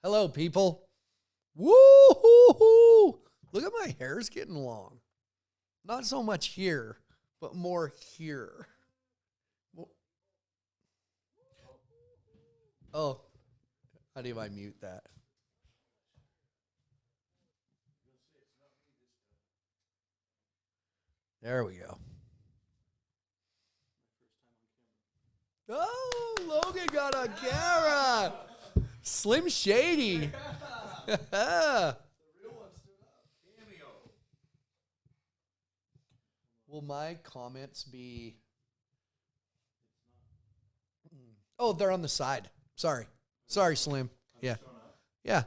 Hello, people. Woo-hoo-hoo. Look at my hair's getting long. Not so much here, but more here. Oh, how do I mute that? There we go. Oh, Logan got a camera. Slim Shady. Will my comments be... Oh, they're on the side. Sorry, Slim. Yeah. Yeah.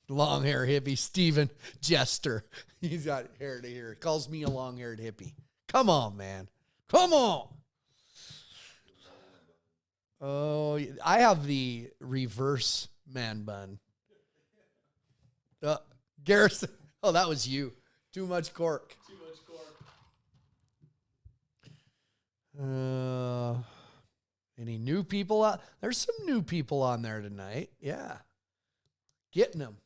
Long hair hippie, Steven Jester. He's got hair to here. Calls me a long haired hippie. Come on, man. Come on. Oh, I have the reverse man bun. Garrison. Oh, that was you. Too much cork. Any new people out? There's some new people on there tonight. Yeah. Getting them.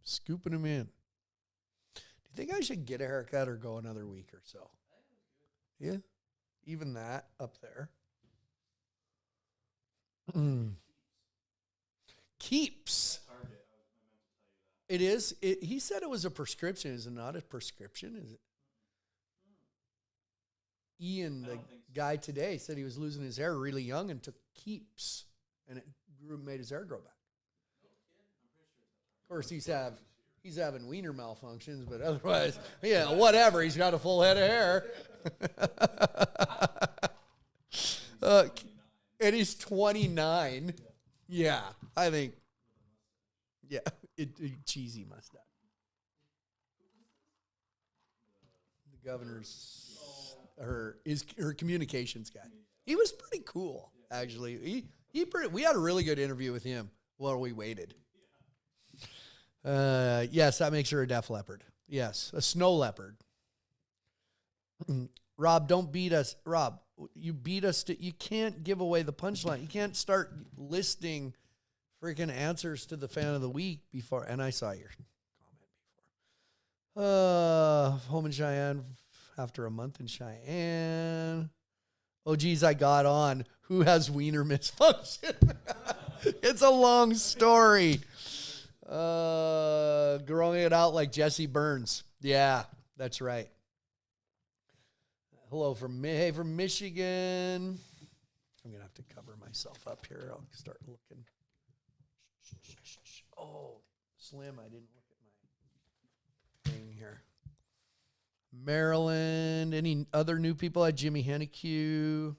Scooping them in. Do you think I should get a haircut or go another week or so? Yeah. Even that up there. Keeps. It is. He said it was a prescription. Is it not a prescription? Is it? Ian, the guy today, said he was losing his hair really young and took Keeps, and it made his hair grow back. Of course, he's having wiener malfunctions, but otherwise, yeah, whatever. He's got a full head of hair. And he's 29. Yeah, I think. Yeah, cheesy mustache. The governor's her communications guy. He was pretty cool, actually. We had a really good interview with him while we waited. Yes, that makes her a def leopard. Yes, a snow leopard. Rob, don't beat us. Rob, you beat us. You can't give away the punchline. You can't start listing freaking answers to the fan of the week before. And I saw your comment before. Home in Cheyenne after a month in Cheyenne. Oh, geez, I got on. Who has wiener misfunction? It's a long story. Growing it out like Jesse Burns. Yeah, that's right. Hello from Michigan. I'm gonna have to cover myself up here. I'll start looking. Oh, Slim, I didn't look at my thing here. Maryland. Any other new people? Jimmy Hennecue.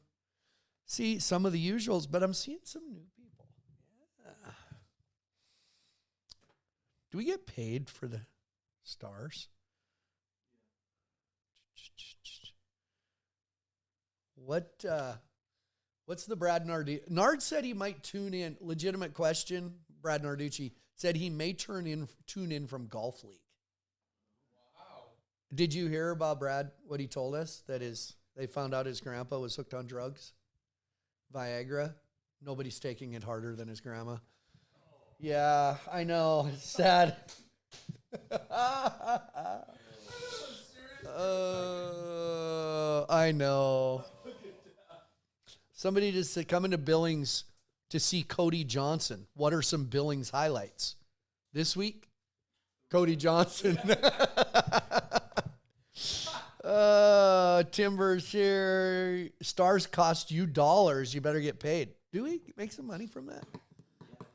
See some of the usuals, but I'm seeing some new people. Yeah. Do we get paid for the stars? What's the Brad Narducci? Nard said he might tune in. Legitimate question. Brad Narducci said he may tune in from Golf League. Wow. Did you hear about Brad, what he told us? That is, they found out his grandpa was hooked on drugs. Viagra. Nobody's taking it harder than his grandma. Yeah, I know. It's sad. I know. Somebody just said, coming to Billings to see Cody Johnson. What are some Billings highlights? This week? Cody Johnson. Timbers here. Stars cost you dollars. You better get paid. Do we make some money from that?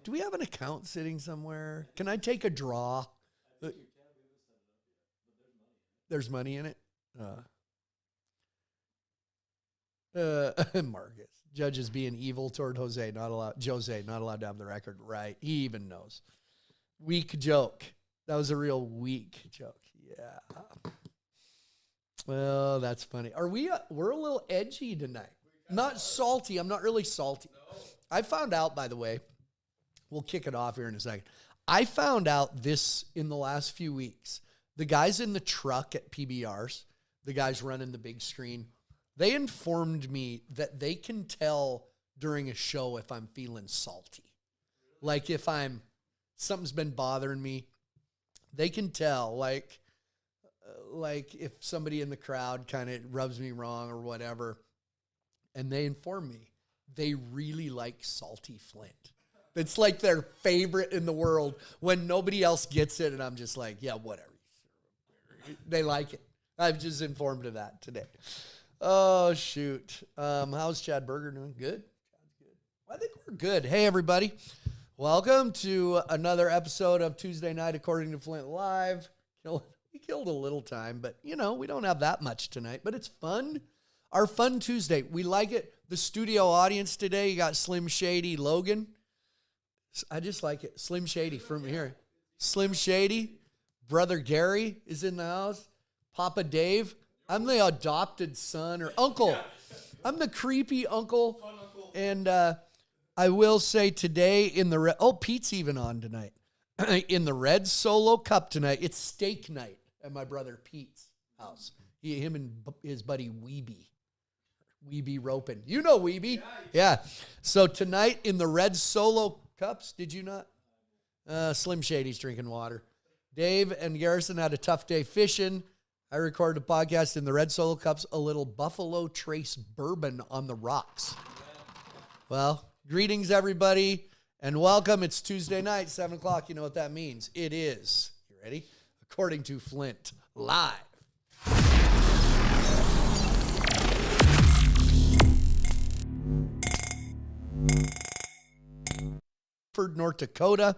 Do we have an account sitting somewhere? Can I take a draw? There's money in it. Marcus. Judges being evil toward Jose, not allowed to have the record. Right. He even knows. Weak joke. That was a real weak joke. Yeah. Well, that's funny. We're a little edgy tonight. Not salty. I'm not really salty. I found out, by the way, we'll kick it off here in a second. I found out this in the last few weeks. The guys in the truck at PBRs, the guys running the big screen, they informed me that they can tell during a show if I'm feeling salty. Like if something's been bothering me, they can tell. Like if somebody in the crowd kind of rubs me wrong or whatever, and they inform me, they really like salty Flint. It's like their favorite in the world when nobody else gets it, and I'm just like, yeah, whatever. They like it. I've just informed of that today. Oh, shoot. How's Chad Berger doing? Good? I think we're good. Hey, everybody. Welcome to another episode of Tuesday Night According to Flint Live. We killed a little time, but, we don't have that much tonight, but it's fun. Our fun Tuesday. We like it. The studio audience today, you got Slim Shady Logan. I just like it. Slim Shady from here. Slim Shady. Brother Gary is in the house. Papa Dave. I'm the adopted son or uncle. I'm the creepy uncle. And I will say today in the Pete's even on tonight. In the Red Solo Cup tonight, it's steak night at my brother Pete's house. Him and his buddy Weeby roping. You know Weeby. Yeah. So tonight in the Red Solo Cups, did you not? Slim Shady's drinking water. Dave and Garrison had a tough day fishing. I recorded a podcast in the Red Solo Cups, a little Buffalo Trace bourbon on the rocks. Well, greetings, everybody, and welcome. It's Tuesday night, 7 o'clock. You know what that means. It is, you ready? According to Flint, live. North Dakota,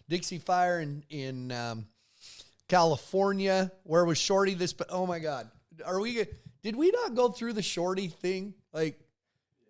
Dixie Fire in California. Where was Shorty oh my God. Did we not go through the Shorty thing? Like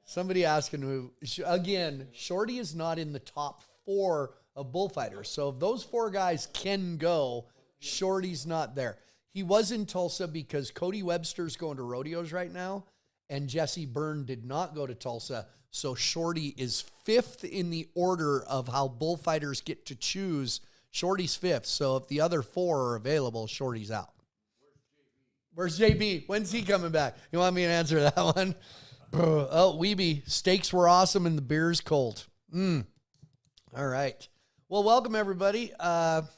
somebody asking who, again, Shorty is not in the top 4 of bullfighters. So if those 4 guys can go, Shorty's not there. He was in Tulsa because Cody Webster's going to rodeos right now, and Jesse Byrne did not go to Tulsa. So Shorty is 5th in the order of how bullfighters get to choose. Shorty's 5th. So if the other 4 are available, Shorty's out. Where's JB? When's he coming back? You want me to answer that one? Oh, Weeby. Steaks were awesome and the beer's cold. All right. Well, welcome, everybody. It's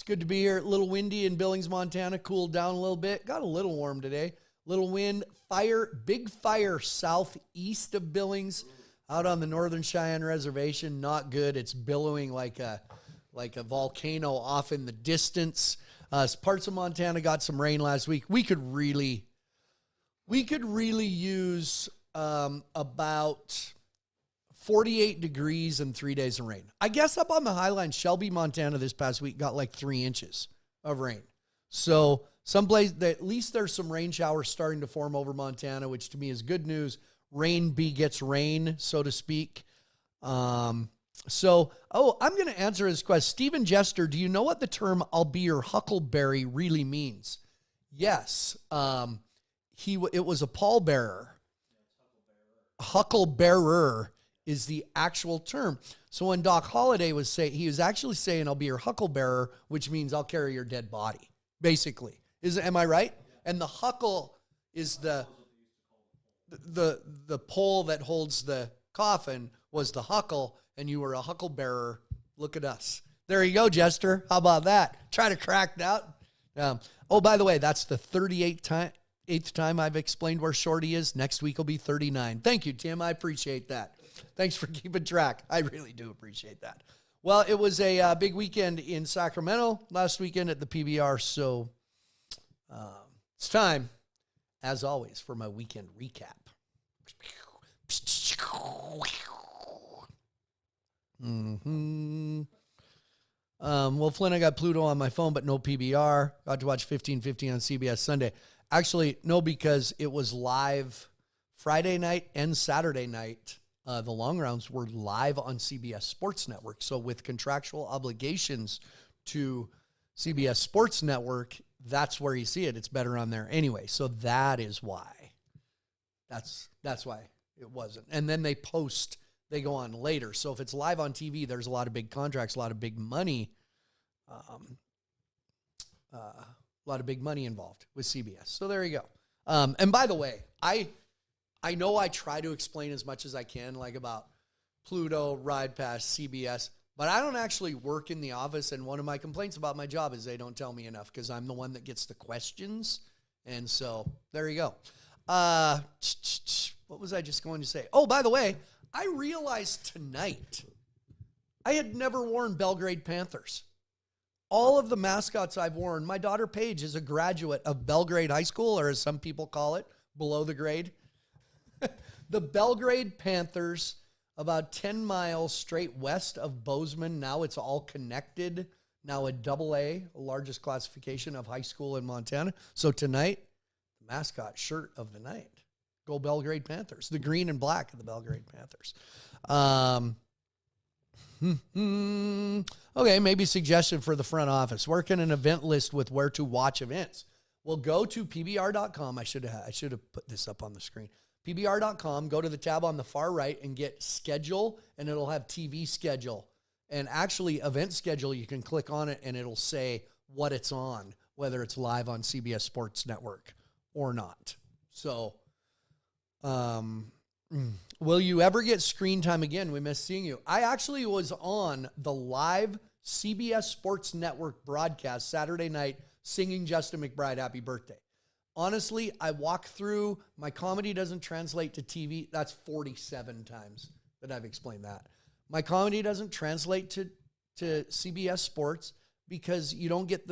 good to be here. A little windy in Billings, Montana. Cooled down a little bit. Got a little warm today. Little wind. Big fire southeast of Billings, out on the Northern Cheyenne Reservation. Not good. It's billowing like a volcano off in the distance. Parts of Montana got some rain last week. We could really use about 48 degrees and 3 days of rain. I guess up on the Highline, Shelby, Montana, this past week got like 3 inches of rain. So someplace at least there's some rain showers starting to form over Montana, which to me is good news. Rain begets rain, so to speak. I'm going to answer his question. Stephen Jester, do you know what the term "I'll be your huckleberry" really means? Yes. It was a pallbearer. Hucklebearer is the actual term. So when Doc Holliday was saying, he was actually saying, "I'll be your hucklebearer," which means I'll carry your dead body, basically. Am I right? And the huckle is the pole that holds the coffin was the huckle, and you were a hucklebearer. Look at us. There you go, Jester. How about that? Try to crack that. By the way, that's the 8th time I've explained where Shorty is. Next week will be 39. Thank you, Tim. I appreciate that. Thanks for keeping track. I really do appreciate that. Well, it was a big weekend in Sacramento last weekend at the PBR, so it's time, as always, for my weekend recap. Well, Flint, I got Pluto on my phone, but no PBR. Got to watch 15:15 on CBS Sunday. Actually, no, because it was live Friday night and Saturday night. The long rounds were live on CBS Sports Network. So with contractual obligations to CBS Sports Network, that's where you see it. It's better on there anyway. So that is why. That's why it wasn't. And then they go on later. So if it's live on TV, there's a lot of big contracts, a lot of big money A lot of big money involved with CBS. So there you go. And by the way, I know I try to explain as much as I can, like about Pluto, Ride Pass, CBS, but I don't actually work in the office. And one of my complaints about my job is they don't tell me enough because I'm the one that gets the questions. And so there you go. What was I just going to say? Oh, by the way, I realized tonight I had never worn Belgrade Panthers. All of the mascots I've worn, my daughter Paige is a graduate of Belgrade High School, or as some people call it, below the grade. The Belgrade Panthers, about 10 miles straight west of Bozeman. Now it's all connected. Now a AA, largest classification of high school in Montana. So tonight, the mascot shirt of the night. Go Belgrade Panthers. The green and black of the Belgrade Panthers. Okay, maybe suggestion for the front office. Work in an event list with where to watch events. Well, go to pbr.com. I should have put this up on the screen. pbr.com, go to the tab on the far right and get schedule, and it'll have TV schedule. And actually, event schedule, you can click on it, and it'll say what it's on, whether it's live on CBS Sports Network or not. So, will you ever get screen time again? We miss seeing you. I actually was on the live CBS Sports Network broadcast Saturday night singing Justin McBride happy birthday. Honestly, I walk through, my comedy doesn't translate to TV. That's 47 times that I've explained that. My comedy doesn't translate to CBS Sports because you don't get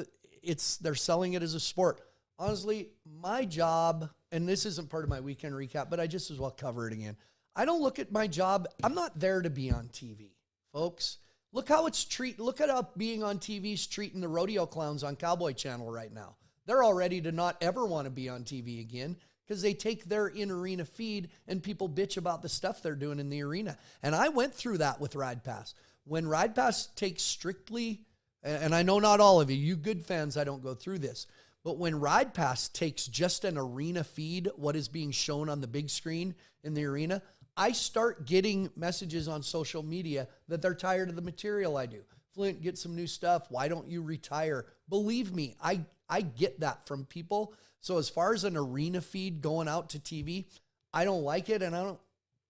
they're selling it as a sport. Honestly, my job, and this isn't part of my weekend recap, but I just as well cover it again. I don't look at my job. I'm not there to be on TV, folks. Look at how being on TV is treating the rodeo clowns on Cowboy Channel right now. They're all ready to not ever want to be on TV again because they take their in-arena feed and people bitch about the stuff they're doing in the arena. And I went through that with Ride Pass. When Ride Pass takes strictly, and I know not all of you good fans, I don't go through this, but when Ride Pass takes just an arena feed, what is being shown on the big screen in the arena, I start getting messages on social media that they're tired of the material I do. Flint, get some new stuff. Why don't you retire? Believe me, I get that from people. So as far as an arena feed going out to TV, I don't like it, and I don't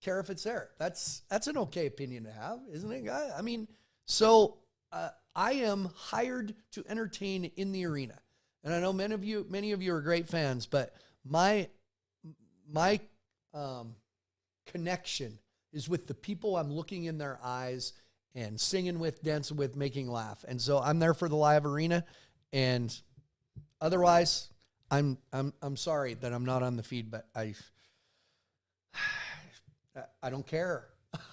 care if it's there. That's an okay opinion to have, isn't it, guy? I mean, so I am hired to entertain in the arena. And I know many of you are great fans, but my connection is with the people I'm looking in their eyes and singing with, dancing with, making laugh. And so I'm there for the live arena, and otherwise I'm sorry that I'm not on the feed, but I don't care.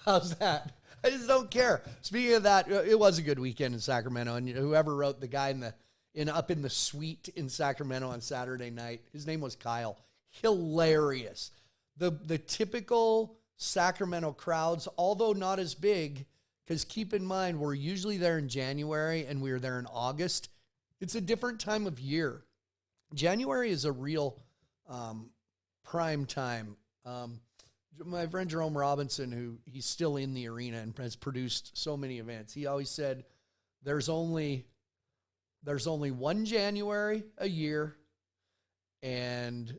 How's that? I just don't care. Speaking of that, it was a good weekend in Sacramento, and whoever wrote the guy up in the suite in Sacramento on Saturday night, his name was Kyle. Hilarious. The typical Sacramento crowds, although not as big, because keep in mind, we're usually there in January and we were there in August. It's a different time of year. January is a real prime time. My friend Jerome Robinson, he's still in the arena and has produced so many events, he always said there's only one January a year and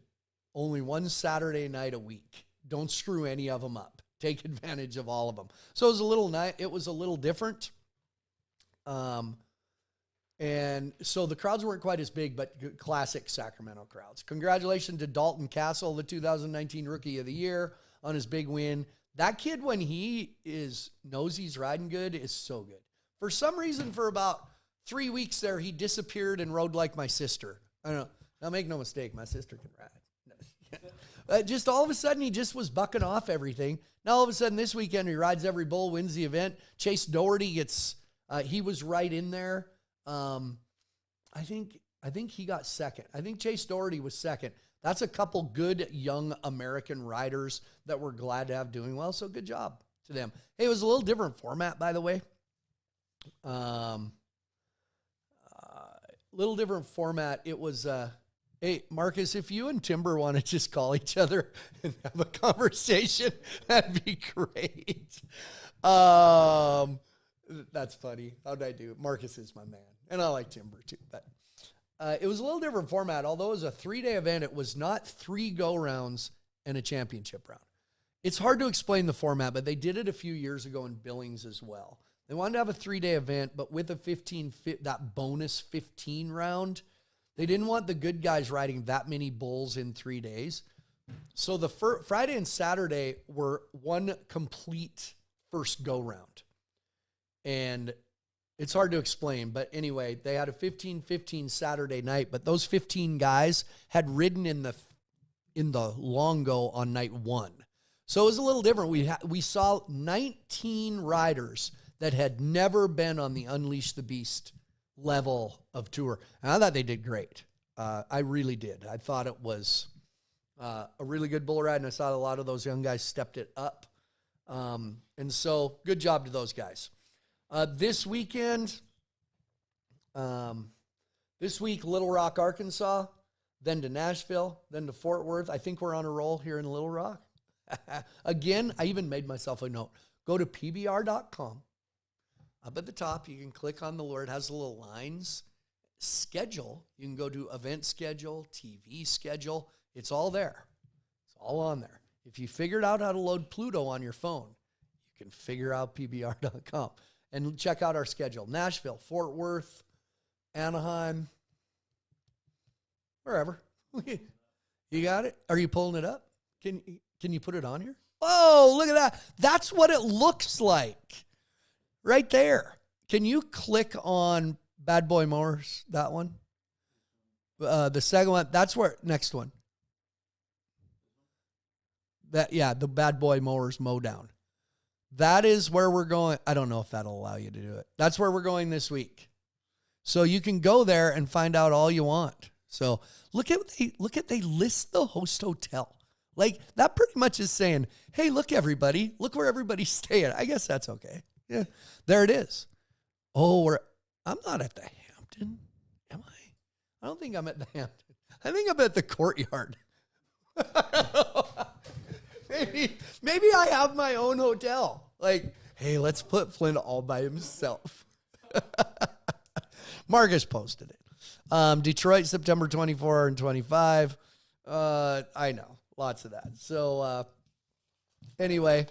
only one Saturday night a week. Don't screw any of them up. Take advantage of all of them. So it was a little different. And so the crowds weren't quite as big, but classic Sacramento crowds. Congratulations to Dalton Castle, the 2019 Rookie of the Year, on his big win. That kid, when he knows he's riding good, is so good. For some reason, for about 3 weeks there, he disappeared and rode like my sister. I don't know. Now, make no mistake, my sister can ride. Just all of a sudden, he just was bucking off everything. Now, all of a sudden, this weekend, he rides every bull, wins the event. Chase Doherty he was right in there. I think he got second. I think Chase Doherty was second. That's a couple good young American riders that we're glad to have doing well. So good job to them. Hey, it was a little different format, by the way. Little different format. It was, hey, Marcus, if you and Timber want to just call each other and have a conversation, that'd be great. That's funny. How'd I do? Marcus is my man. And I like Timber too. But It was a little different format. Although it was a 3-day event, it was not 3 go-rounds and a championship round. It's hard to explain the format, but they did it a few years ago in Billings as well. They wanted to have a 3-day event, but with a that bonus 15 round, they didn't want the good guys riding that many bulls in 3 days. So the Friday and Saturday were one complete first go-round. And it's hard to explain, but anyway, they had a 15-15 Saturday night, but those 15 guys had ridden in the long go on night 1. So it was a little different. We saw 19 riders that had never been on the Unleash the Beast level of tour. And I thought they did great. I really did. I thought it was a really good bull ride, and I saw a lot of those young guys stepped it up. And so good job to those guys. This week, Little Rock, Arkansas, then to Nashville, then to Fort Worth. I think we're on a roll here in Little Rock. Again, I even made myself a note. Go to pbr.com. Up at the top, you can click on the lure. It has the little lines. Schedule. You can go to event schedule, TV schedule. It's all there. It's all on there. If you figured out how to load Pluto on your phone, you can figure out pbr.com and check out our schedule. Nashville, Fort Worth, Anaheim, wherever. You got it? Are you pulling it up? Can you put it on here? Oh, look at that. That's what it looks like. Right there. Can you click on Bad Boy Mowers, that one? The second one, that's where, next one. The Bad Boy Mowers mow down. That is where we're going. I don't know if that'll allow you to do it. That's where we're going this week. So you can go there and find out all you want. So look at they list the host hotel. Like that pretty much is saying, hey, look everybody, look where everybody's staying. I guess that's okay. Yeah, there it is. Oh, I'm not at the Hampton, am I? I don't think I'm at the Hampton. I think I'm at the Courtyard. Maybe I have my own hotel. Like, hey, let's put Flint all by himself. Marcus posted it. Detroit, September 24 and 25. I know, lots of that. So anyway,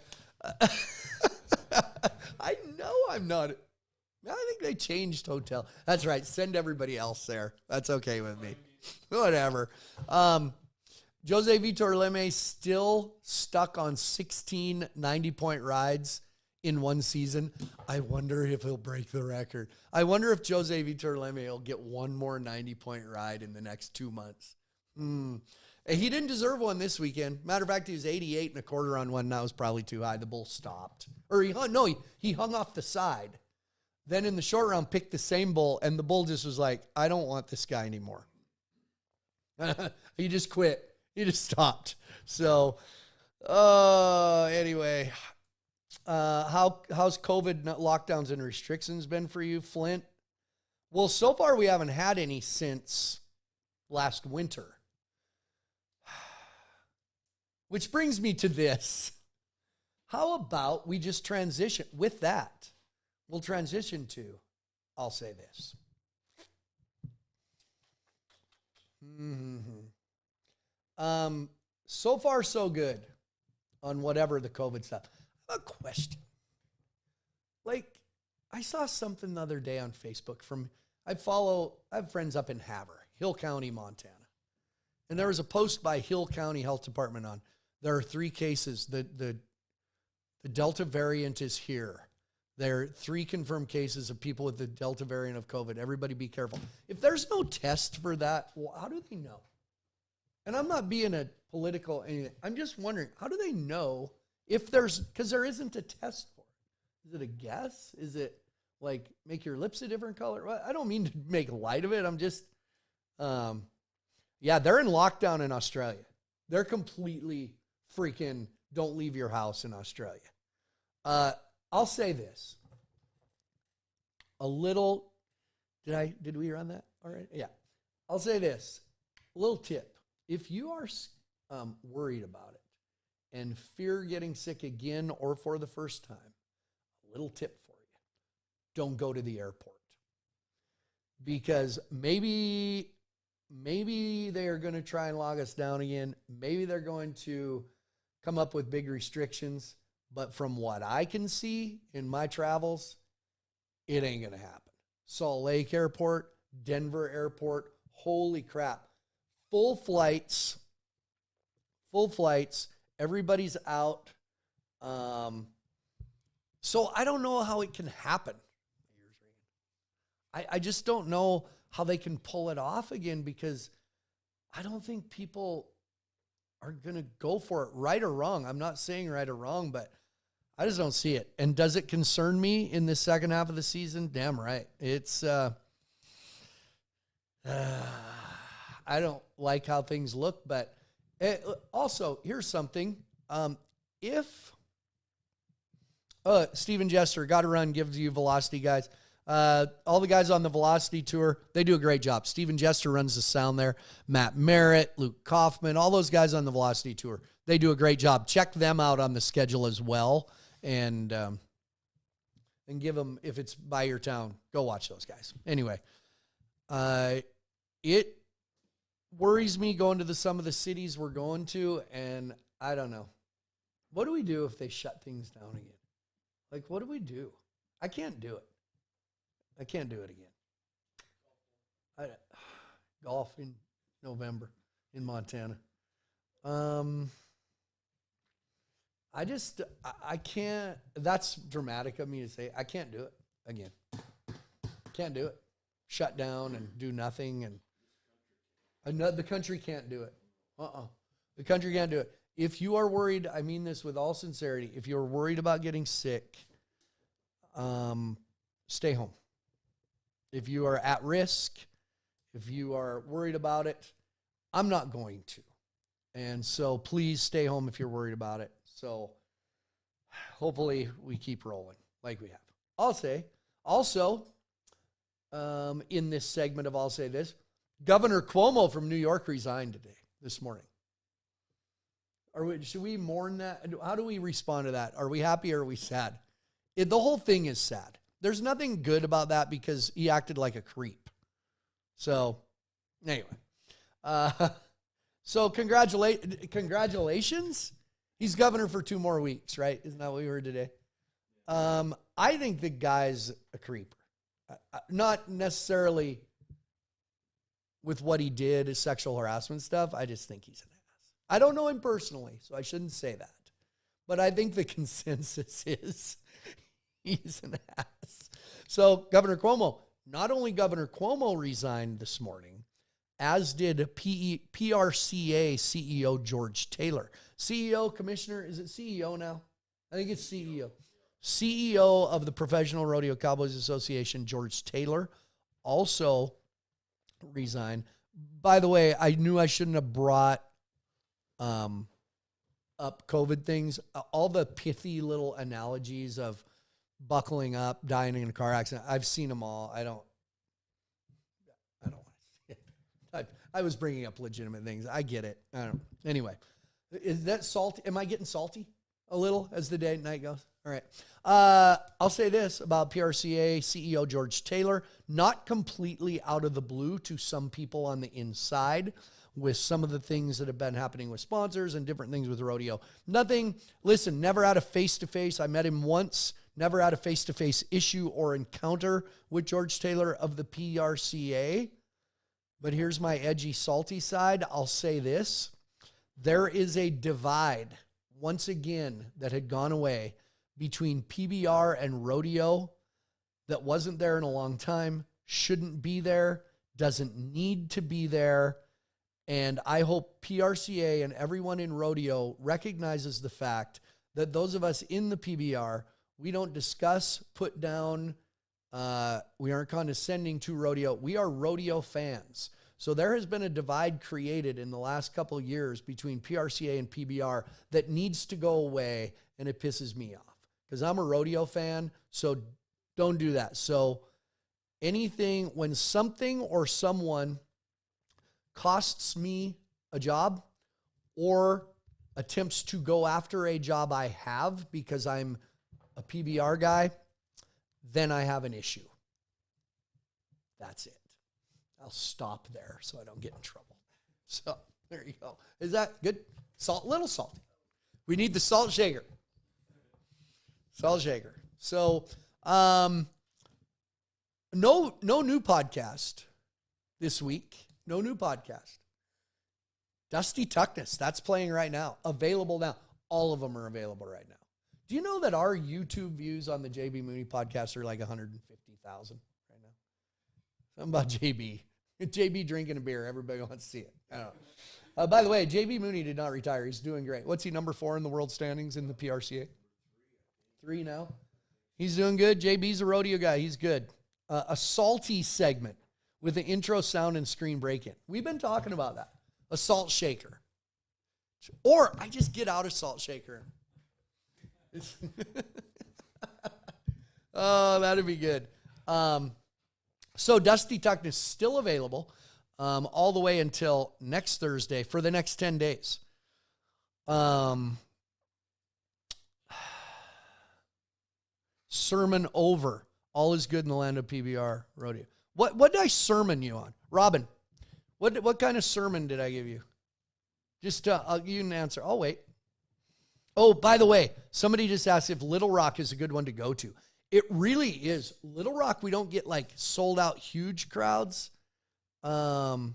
I know I'm not. I think they changed hotel. That's right. Send everybody else there. That's okay with me. Whatever. Jose Vitor Leme still stuck on 16 90-point rides in one season. I wonder if he'll break the record. I wonder if Jose Vitor Leme will get one more 90-point ride in the next 2 months. He didn't deserve one this weekend. Matter of fact, he was 88 and a quarter on one. That was probably too high. The bull stopped. Or he hung off the side. Then in the short round, picked the same bull, and the bull just was like, I don't want this guy anymore. He just quit. He just stopped. So, anyway, how's COVID lockdowns and restrictions been for you, Flint? Well, so far we haven't had any since last winter. Which brings me to this. How about we just transition with that? We'll transition to, I'll say this. So far, so good on whatever the COVID stuff. A question. Like, I saw something the other day on Facebook I have friends up in Havre, Hill County, Montana. And there was a post by Hill County Health Department on, there are 3 cases. The Delta variant is here. There are 3 confirmed cases of people with the Delta variant of COVID. Everybody be careful. If there's no test for that, well, how do they know? And I'm not being a political anything. I'm just wondering, how do they know if because there isn't a test for it. Is it a guess? Is it like make your lips a different color? Well, I don't mean to make light of it. I'm just, they're in lockdown in Australia. They're completely freaking don't leave your house in Australia. I'll say this. Did we run that all right? Yeah. I'll say this. A little tip. If you are worried about it and fear getting sick again or for the first time, a little tip for you. Don't go to the airport. Because maybe maybe they are going to try and log us down again. Maybe they're going to come up with big restrictions. But from what I can see in my travels, it ain't going to happen. Salt Lake Airport, Denver Airport, holy crap. Full flights. Everybody's out. So I don't know how it can happen. I just don't know how they can pull it off again, because I don't think people are going to go for it, right or wrong. I'm not saying right or wrong, but I just don't see it. And does it concern me in the second half of the season? Damn right. It's, I don't like how things look, but also here's something. If Steven Jester, Gotta Run, gives you Velocity guys. All the guys on the Velocity tour, they do a great job. Steven Jester runs the sound there. Matt Merritt, Luke Kaufman, all those guys on the Velocity tour, they do a great job. Check them out on the schedule as well. And give them, if it's by your town, go watch those guys. Anyway, it worries me going to some of the cities we're going to, and I don't know. What do we do if they shut things down again? Like, what do we do? I can't do it. I can't do it again. Golf in November in Montana. I can't. That's dramatic of me to say. I can't do it again. Can't do it. Shut down and do nothing. And the country can't do it. The country can't do it. If you are worried, I mean this with all sincerity, if you're worried about getting sick, stay home. If you are at risk, if you are worried about it, I'm not going to. And so please stay home if you're worried about it. So hopefully we keep rolling like we have. I'll say, also, in this segment of I'll Say This, Governor Cuomo from New York resigned this morning. Should we mourn that? How do we respond to that? Are we happy or are we sad? The whole thing is sad. There's nothing good about that because he acted like a creep. So, anyway. So, congratulations. He's governor for 2 more weeks, right? Isn't that what we heard today? I think the guy's a creeper. Not necessarily with what he did, his sexual harassment stuff. I just think he's an ass. I don't know him personally, so I shouldn't say that. But I think the consensus is he's an ass. So Governor Cuomo, not only Governor Cuomo resigned this morning, as did PRCA CEO George Taylor. CEO, commissioner, is it CEO now? I think it's CEO. CEO of the Professional Rodeo Cowboys Association, George Taylor, also resigned. By the way, I knew I shouldn't have brought up COVID things. All the pithy little analogies of buckling up, dying in a car accident, I've seen them all. I don't want to see it. I was bringing up legitimate things. I get it. I don't. Anyway, is that salty? Am I getting salty a little as the day and night goes? All right. I'll say this about PRCA CEO George Taylor, not completely out of the blue to some people on the inside with some of the things that have been happening with sponsors and different things with rodeo. Never had a face-to-face. I met him once. Never had a face-to-face issue or encounter with George Taylor of the PRCA. But here's my edgy, salty side. I'll say this. There is a divide, once again, that had gone away between PBR and rodeo that wasn't there in a long time, shouldn't be there, doesn't need to be there. And I hope PRCA and everyone in rodeo recognizes the fact that those of us in the PBR, we don't discuss, put down, we aren't condescending to rodeo. We are rodeo fans. So there has been a divide created in the last couple of years between PRCA and PBR that needs to go away, and it pisses me off because I'm a rodeo fan, so don't do that. So when something or someone costs me a job or attempts to go after a job I have because I'm a PBR guy, then I have an issue. That's it. I'll stop there so I don't get in trouble. So there you go. Is that good? Little salty. We need the salt shaker. Salt shaker. So, no new podcast this week. No new podcast. Dusty Tuckness. That's playing right now. Available now. All of them are available right now. Do you know that our YouTube views on the JB Mooney podcast are like 150,000 right now? Something about JB. JB drinking a beer. Everybody wants to see it. I don't know. By the way, JB Mooney did not retire. He's doing great. What's he, number 4 in the world standings in the PRCA? 3 now. He's doing good. JB's a rodeo guy. He's good. A salty segment with the intro sound and screen break-in. We've been talking about that. A salt shaker. Or I just get out a salt shaker. Oh, that'd be good. So Dusty Tuckness is still available all the way until next Thursday for the next 10 days. Sermon over. All is good in the land of PBR Rodeo. What did I sermon you on? Robin, what kind of sermon did I give you? Just I'll give you an answer. I'll wait. Oh, by the way, somebody just asked if Little Rock is a good one to go to. It really is. Little Rock, we don't get like sold out huge crowds. But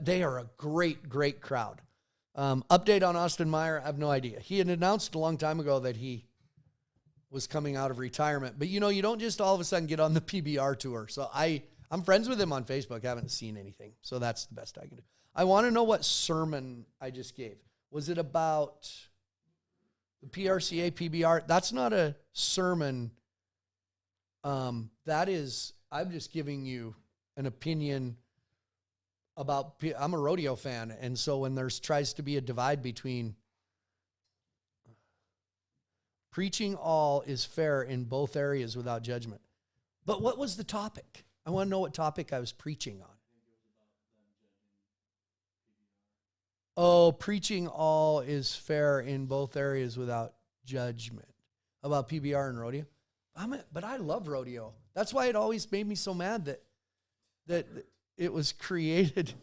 they are a great, great crowd. Update on Austin Meyer, I have no idea. He had announced a long time ago that he was coming out of retirement. But, you know, you don't just all of a sudden get on the PBR tour. So I'm friends with him on Facebook. I haven't seen anything. So that's the best I can do. I want to know what sermon I just gave. Was it about the PRCA, PBR? That's not a sermon. That is, I'm just giving you an opinion about, I'm a rodeo fan. And so when there's tries to be a divide between preaching all is fair in both areas without judgment. But what was the topic? I want to know what topic I was preaching on. Oh, preaching all is fair in both areas without judgment. About PBR and rodeo? But I love rodeo. That's why it always made me so mad that it was created.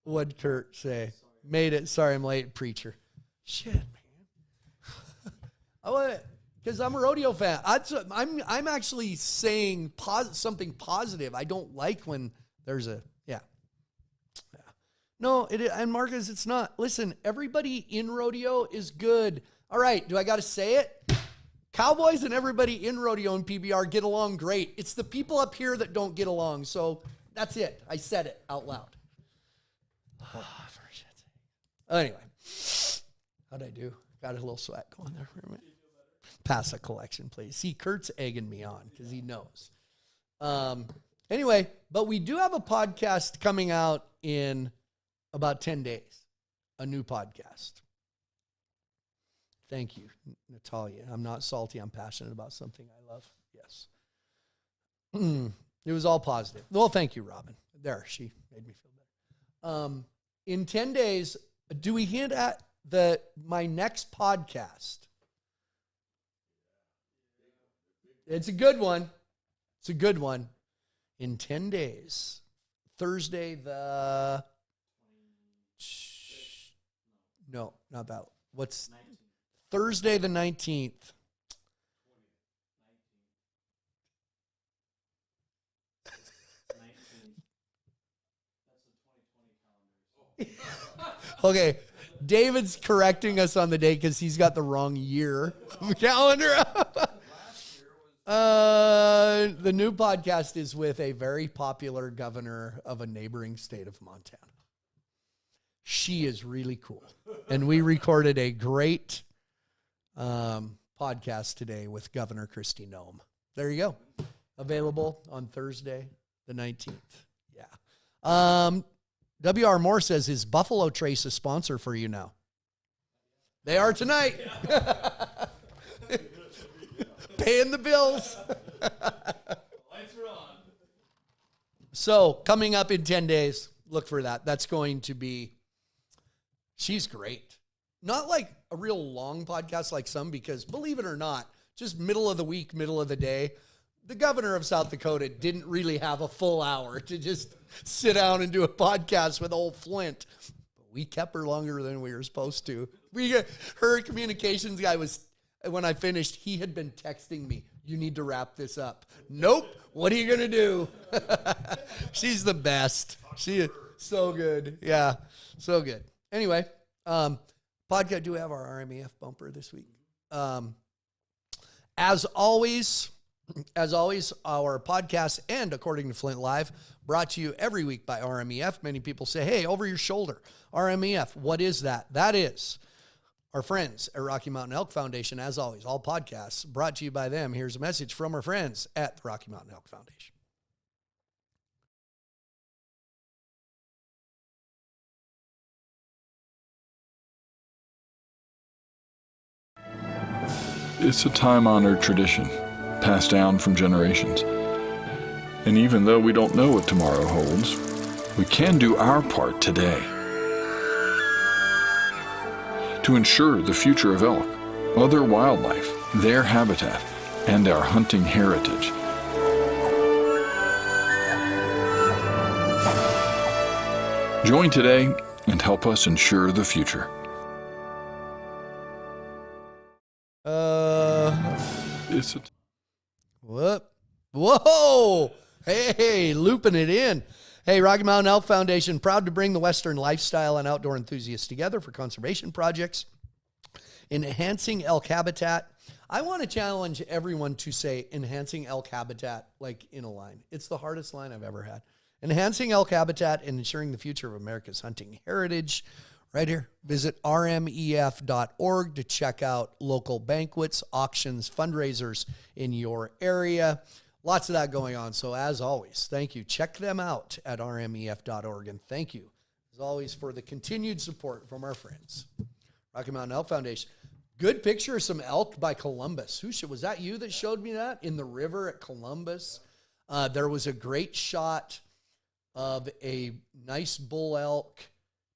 What'd Kurt say? Made it. Sorry, I'm late, preacher. Shit, man. Because I'm a rodeo fan. I'm actually saying something positive. I don't like when there's a, yeah. No, and Marcus, it's not. Listen, everybody in rodeo is good. All right, do I got to say it? Cowboys and everybody in rodeo and PBR get along great. It's the people up here that don't get along. So that's it. I said it out loud. Oh, for shit's sake. Anyway, how'd I do? Got a little sweat going there for a minute. Pass a collection, please. See, Kurt's egging me on because he knows. Anyway, but we do have a podcast coming out in about 10 days, a new podcast. Thank you, Natalia. I'm not salty. I'm passionate about something I love. Yes. It was all positive. Well, thank you, Robin. There, she made me feel better. In 10 days, do we hint at my next podcast? It's a good one. It's a good one. In 10 days, Thursday no, not that. What's 19th. Thursday the 19th. Okay, David's correcting us on the date because he's got the wrong year calendar up. The new podcast is with a very popular governor of a neighboring state of Montana. She is really cool. And we recorded a great podcast today with Governor Kristi Noem. There you go. Available on Thursday, the 19th. Yeah. W.R. Moore says, is Buffalo Trace a sponsor for you now? They are tonight. Paying the bills. Lights are on. So, coming up in 10 days, look for that. That's going to be, she's great. Not like a real long podcast like some, because believe it or not, just middle of the week, middle of the day, the governor of South Dakota didn't really have a full hour to just sit down and do a podcast with old Flint. But we kept her longer than we were supposed to. Her communications guy when I finished, he had been texting me, you need to wrap this up. Nope. What are you going to do? She's the best. She is so good. Yeah, so good. Anyway, podcast, do we have our RMEF bumper this week? As always, our podcast and According to Flint Live brought to you every week by RMEF. Many people say, hey, over your shoulder, RMEF, what is that? That is our friends at Rocky Mountain Elk Foundation. As always, all podcasts brought to you by them. Here's a message from our friends at the Rocky Mountain Elk Foundation. It's a time-honored tradition, passed down from generations. And even though we don't know what tomorrow holds, we can do our part today to ensure the future of elk, other wildlife, their habitat, and our hunting heritage. Join today and help us ensure the future. What? Whoa! Hey, looping it in. Hey, Rocky Mountain Elk Foundation, proud to bring the Western lifestyle and outdoor enthusiasts together for conservation projects, enhancing elk habitat. I want to challenge everyone to say enhancing elk habitat like in a line. It's the hardest line I've ever had. Enhancing elk habitat and ensuring the future of America's hunting heritage. Right here, visit rmef.org to check out local banquets, auctions, fundraisers in your area. Lots of that going on. So as always, thank you. Check them out at rmef.org. And thank you, as always, for the continued support from our friends. Rocky Mountain Elk Foundation. Good picture of some elk by Columbus. Was that you that showed me that? In the river at Columbus. There was a great shot of a nice bull elk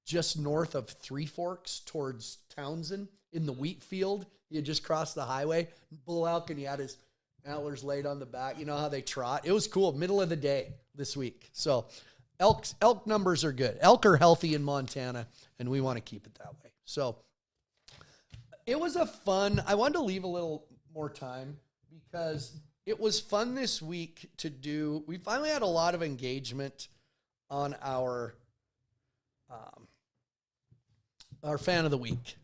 just north of Three Forks towards Townsend in the wheat field. He had just crossed the highway, bull elk, and he had his antlers laid on the back. You know how they trot? It was cool. Middle of the day this week. So elk numbers are good. Elk are healthy in Montana, and we want to keep it that way. So it was I wanted to leave a little more time because it was fun this week to do. We finally had a lot of engagement on our fan of the week.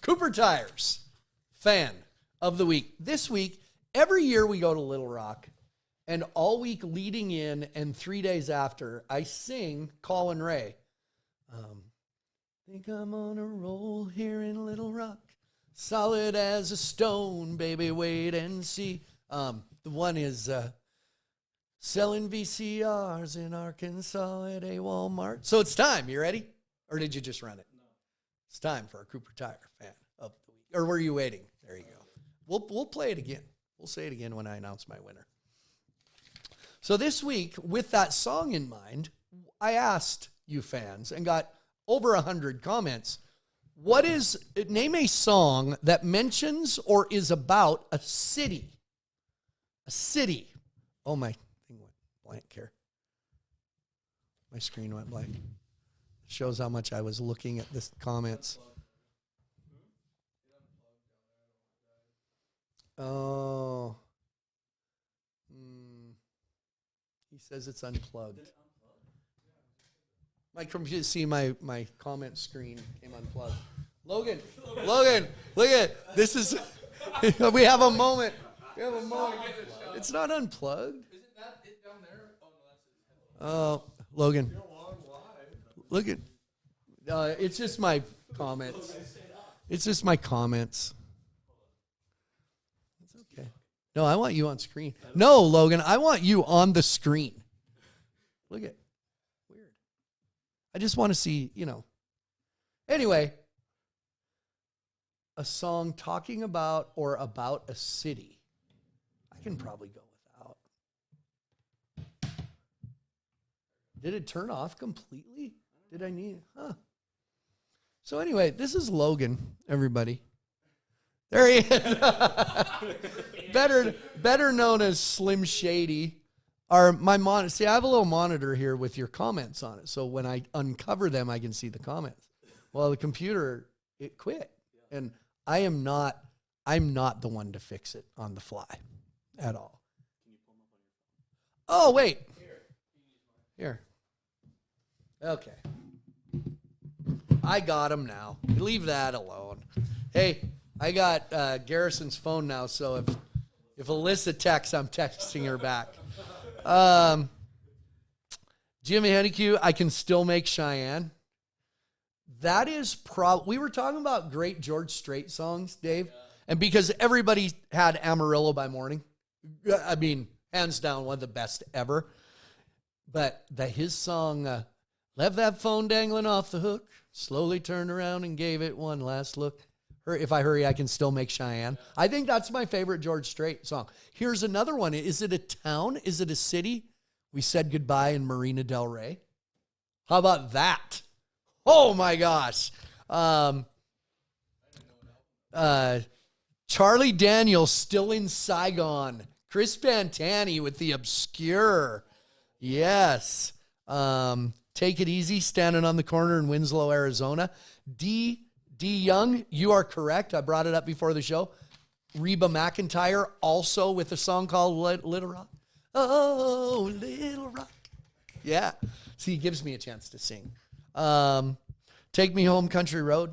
Cooper Tires, fan of the week. This week, every year we go to Little Rock, and all week leading in and 3 days after, I sing Colin Ray. Think I'm on a roll here in Little Rock, solid as a stone, baby, wait and see. The one is selling VCRs in Arkansas at a Walmart. So it's time. You ready? Or did you just run it? No. It's time for a Cooper Tire fan of the week. Or were you waiting? There you go. We'll play it again. We'll say it again when I announce my winner. So this week, with that song in mind, I asked you fans and got over 100 comments. Name a song that mentions or is about a city. A city. Oh, my thing went blank here. My screen went blank. Shows how much I was looking at the comments. Oh. He says it's unplugged. My computer, see my comment screen came unplugged. Logan, look at this is. We have a moment. It's not unplugged. Isn't that it down there? Oh no, that's his headphone. Oh, Logan. Look at. It's just my comments. It's just my comments. It's okay. No, I want you on screen. No, Logan, I want you on the screen. Look at. Weird. I just want to see, Anyway, a song talking about or about a city. I can probably go without. Did it turn off completely? Did I need? So anyway, this is Logan, everybody. There he is. better known as Slim Shady. See, I have a little monitor here with your comments on it. So when I uncover them, I can see the comments. Well, the computer, it quit. And I'm not the one to fix it on the fly at all. Oh, wait. Here. Okay. I got him now. Leave that alone. Hey, I got Garrison's phone now, so if Alyssa texts, I'm texting her back. Jimmy Hennique, I Can Still Make Cheyenne. That is we were talking about great George Strait songs, Dave. Yeah. And because everybody had Amarillo by Morning. I mean, hands down, one of the best ever. But his song, Left That Phone Dangling Off the Hook, slowly turned around and gave it one last look. If I Hurry, I Can Still Make Cheyenne. I think that's my favorite George Strait song. Here's another one. Is it a town? Is it a city? We Said Goodbye in Marina Del Rey. How about that? Oh, my gosh. Charlie Daniels, Still in Saigon. Chris Pantani with the Obscure. Yes. Take It Easy, Standing on the Corner in Winslow, Arizona. D. Young, you are correct. I brought it up before the show. Reba McEntire, also with a song called Little Rock. Oh, Little Rock. Yeah. See, he gives me a chance to sing. Take Me Home, Country Road.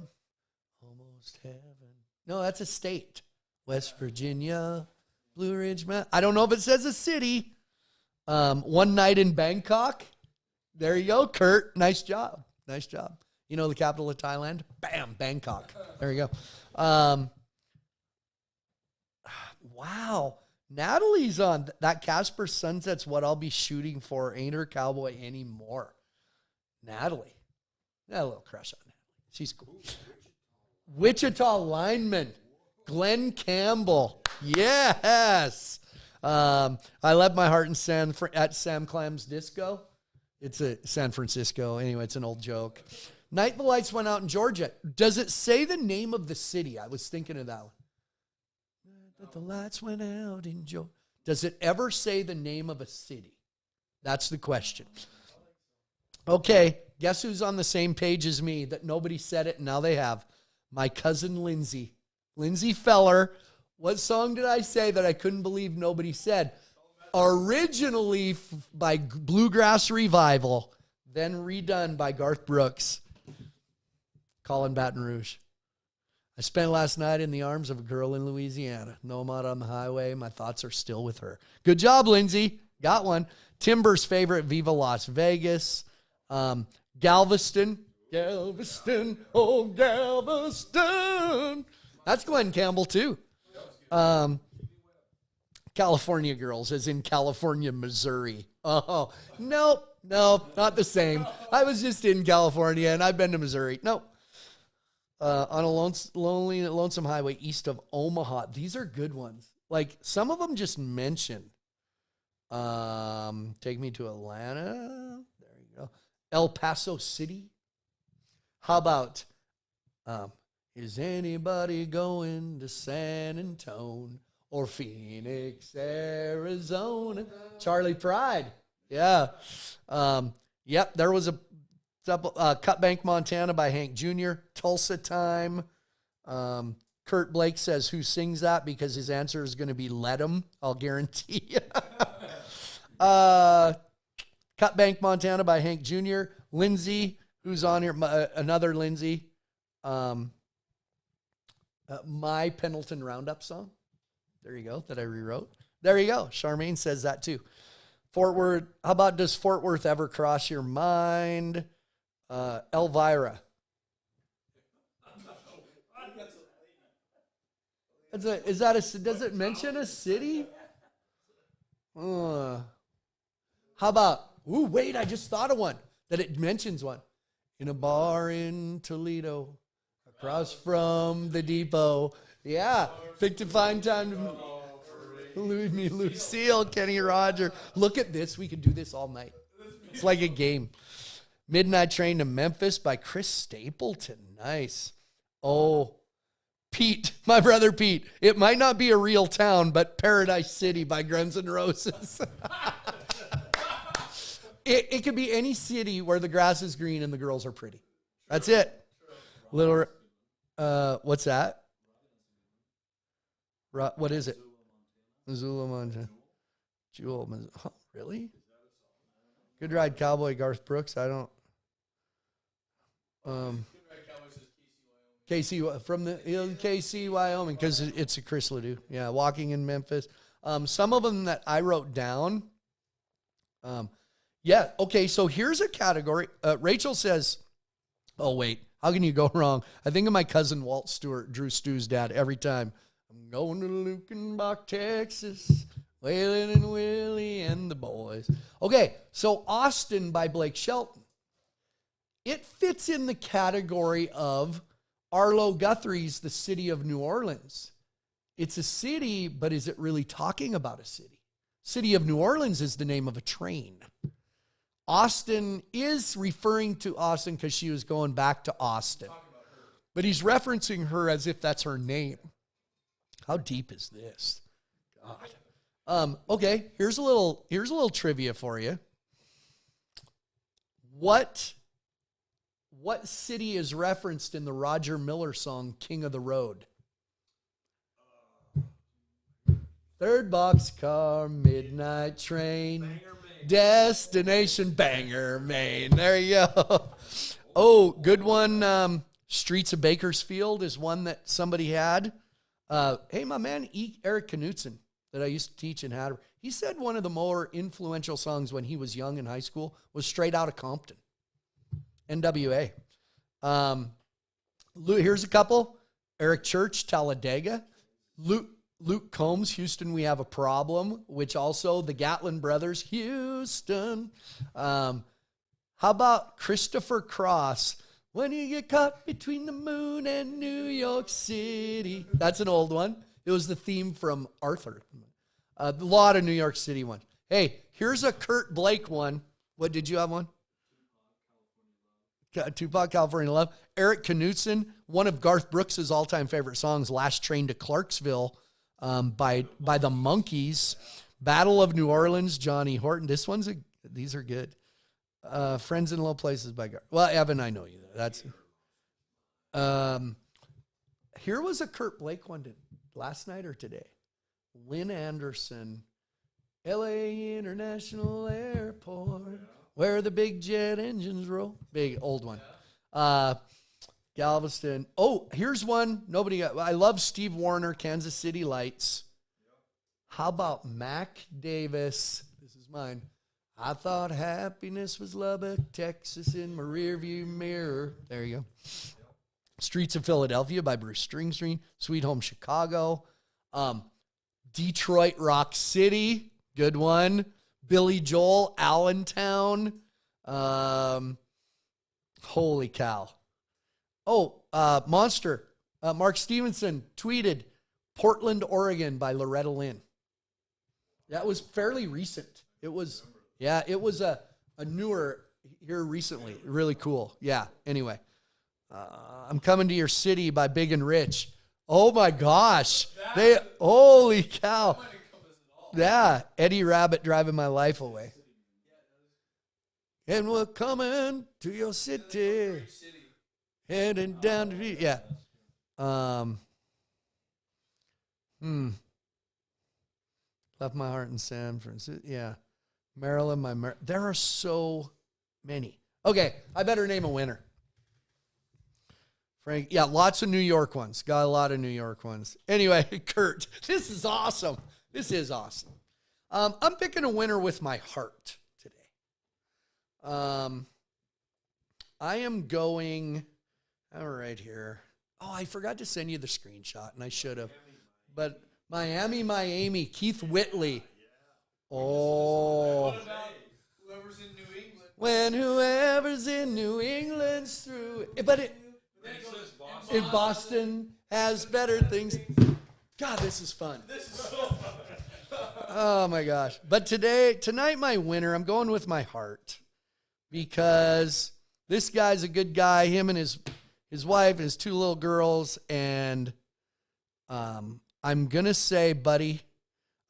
Almost Heaven. No, that's a state. West Virginia, Blue Ridge Mountain. I don't know if it says a city. One Night in Bangkok. There you go, Kurt. Nice job. Nice job. You know the capital of Thailand? Bam, Bangkok. There you go. Wow. Natalie's on. That Casper Sunset's what I'll be shooting for. Ain't her cowboy anymore. Natalie. Got a little crush on Natalie. She's cool. Wichita lineman. Glenn Campbell. Yes. I left my heart in at Sam Clam's Disco. It's a San Francisco. Anyway, it's an old joke. Night the Lights Went Out in Georgia. Does it say the name of the city? I was thinking of that one. Night the lights went out in Georgia. Does it ever say the name of a city? That's the question. Okay, guess who's on the same page as me that nobody said it and now they have? My cousin Lindsay. Lindsay Feller. What song did I say that I couldn't believe nobody said? Originally by Bluegrass Revival, then redone by Garth Brooks. Calling Baton Rouge. I spent last night in the arms of a girl in Louisiana. No, I'm out on the highway. My thoughts are still with her. Good job, Lindsay. Got one. Timber's favorite, Viva Las Vegas. Galveston. Galveston. Oh, Galveston. That's Glenn Campbell, too. California Girls, as in California, Missouri. Oh, nope, not the same. I was just in California, and I've been to Missouri. Nope. On a lonesome highway east of Omaha. These are good ones. Like, some of them just mention. Take Me to Atlanta. There you go. El Paso City. How about, is anybody going to San Antonio or Phoenix, Arizona? Charlie Pride. Yeah. Yep, there was a Cut Bank, Montana by Hank Jr. Tulsa Time. Kurt Blake says, who sings that? Because his answer is going to be Let 'em, I'll guarantee you. Cut Bank, Montana by Hank Jr. Lindsay, who's on here, another Lindsay. My Pendleton Roundup song. There you go, that I rewrote. There you go. Charmaine says that too. Fort Worth, how about does Fort Worth ever cross your mind? Elvira. Does it mention a city? How about, wait, I just thought of one that it mentions one. In a bar in Toledo, across from the depot. Yeah, pick to find time to me, Lucille, Kenny Roger. Look at this. We could do this all night. It's like a game. Midnight Train to Memphis by Chris Stapleton. Nice. Oh, Pete, my brother Pete. It might not be a real town, but Paradise City by Guns N' Roses. It could be any city where the grass is green and the girls are pretty. That's it. Little, what's that? What is it? Missoula, Montana. Jewel, oh, really? Good Ride Cowboy, Garth Brooks. I don't. KC from the KC, Wyoming, because it's a Chris Ledoux. Yeah, Walking in Memphis. Some of them that I wrote down. Yeah, okay, so here's a category. Rachel says, oh, wait, how can you go wrong? I think of my cousin Walt Stewart, Drew Stew's dad, every time. I'm going to Lukenbach, Texas, Waylon and Willie and the boys. Okay, so Austin by Blake Shelton. It fits in the category of Arlo Guthrie's The City of New Orleans. It's a city, but is it really talking about a city? City of New Orleans is the name of a train. Austin is referring to Austin because she was going back to Austin. But he's referencing her as if that's her name. How deep is this? God. Okay, here's a little trivia for you. What city is referenced in the Roger Miller song King of the Road? Third boxcar, midnight train, destination Bangor, Maine. There you go. Oh, good one. Streets of Bakersfield is one that somebody had. Hey, my man, Eric Knutson, that I used to teach in Hatteras, he said one of the more influential songs when he was young in high school was Straight Outta Compton. NWA. Here's a couple. Eric Church, Talladega. Luke Combs, Houston, We Have a Problem, which also the Gatlin Brothers, Houston. How about Christopher Cross, When You Get Caught Between the Moon and New York City? That's an old one. It was the theme from Arthur. A lot of New York City ones. Hey, here's a Kurt Blake one. What, did you have one? Tupac, California Love. Eric Knutson, one of Garth Brooks' all-time favorite songs, Last Train to Clarksville, by the Monkees. Battle of New Orleans, Johnny Horton. These are good. Friends in Low Places by Garth. Well, Evan, I know you. That's here was a Kurt Blake one last night or today. Lynn Anderson, L.A. International Airport, where the big jet engines roll. Big old one. Galveston. Oh, here's one. I love Steve Wariner, Kansas City Lights. How about Mac Davis? This is mine. I thought happiness was Lubbock, Texas in my rearview mirror. There you go. Streets of Philadelphia by Bruce Springsteen. Sweet Home Chicago. Detroit Rock City. Good one. Billy Joel, Allentown. Holy cow. Oh, Monster. Mark Stevenson tweeted Portland, Oregon by Loretta Lynn. That was fairly recent. It was a newer here recently. Really cool. Yeah, anyway. I'm Coming to Your City by Big and Rich. Oh my gosh. Holy cow. Yeah, Eddie Rabbit, Driving My Life Away. And we're coming to your city. Heading down to yeah. Left My Heart in San Francisco. Yeah. Maryland, there are so many. Okay, I better name a winner. Frank, yeah, lots of New York ones. Got a lot of New York ones. Anyway, Kurt, this is awesome. This is awesome. I'm picking a winner with my heart today. I am going, all right here. Oh, I forgot to send you the screenshot, and I should have. But Miami, Keith Whitley. Oh. What about whoever's in New England? When whoever's in New England's through. But in Boston has better things. God, this is fun. This is so fun. Oh my gosh. But tonight my winner, I'm going with my heart. Because this guy's a good guy, him and his wife and his two little girls, and I'm going to say, buddy,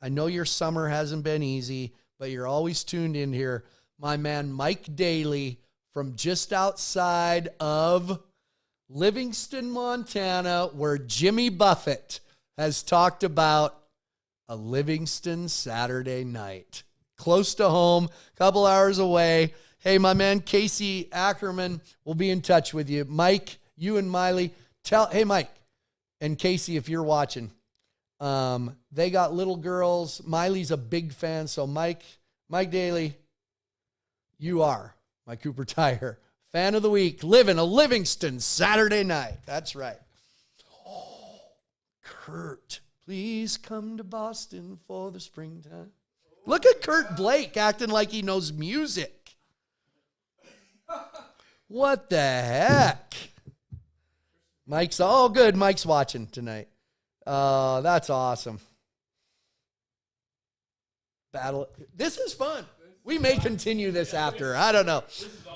I know your summer hasn't been easy, but you're always tuned in here. My man, Mike Daly from just outside of Livingston, Montana, where Jimmy Buffett has talked about a Livingston Saturday night. Close to home, couple hours away. Hey, my man, Casey Ackerman will be in touch with you. Mike, you and Miley, hey, Mike and Casey, if you're watching, they got little girls. Miley's a big fan. So Mike Daly, you are my Cooper Tire fan of the week. Living a Livingston Saturday night. That's right. Oh, Kurt, please come to Boston for the springtime. Look at Kurt Blake acting like he knows music. What the heck? Mike's all good. Mike's watching tonight. That's awesome. Battle. This is fun. We may continue this after. I don't know.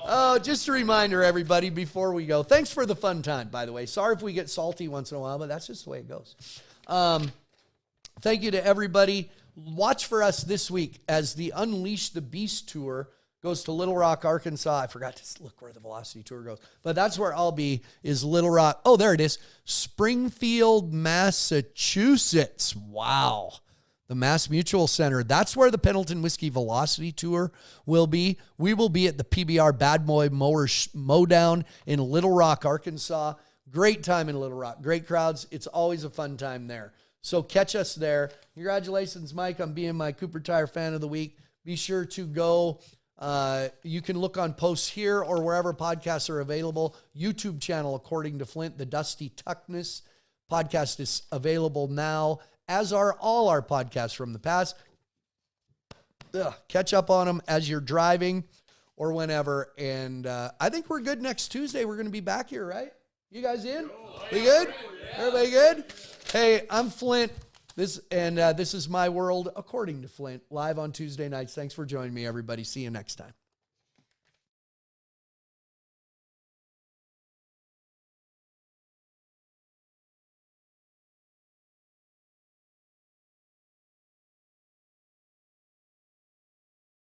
Oh, just a reminder, everybody, before we go. Thanks for the fun time, by the way. Sorry if we get salty once in a while, but that's just the way it goes. Thank you to everybody. Watch for us this week as the Unleash the Beast tour goes to Little Rock, Arkansas. I forgot to look where the Velocity tour goes, but that's where I'll be, is Little Rock. Oh, there it is. Springfield, Massachusetts. Wow. The Mass Mutual Center. That's where the Pendleton Whiskey Velocity Tour will be. We will be at the PBR Bad Boy Mowdown in Little Rock, Arkansas. Great time in Little Rock. Great crowds. It's always a fun time there. So catch us there. Congratulations, Mike, on being my Cooper Tire fan of the week. Be sure to go. You can look on posts here or wherever podcasts are available. YouTube channel, According to Flint, the Dusty Tuckness podcast is available now, as are all our podcasts from the past. Catch up on them as you're driving or whenever. And I think we're good next Tuesday. We're going to be back here, right? You guys in? We good? Everybody good? Hey, I'm Flint. This is My World According to Flint, live on Tuesday nights. Thanks for joining me, everybody. See you next time.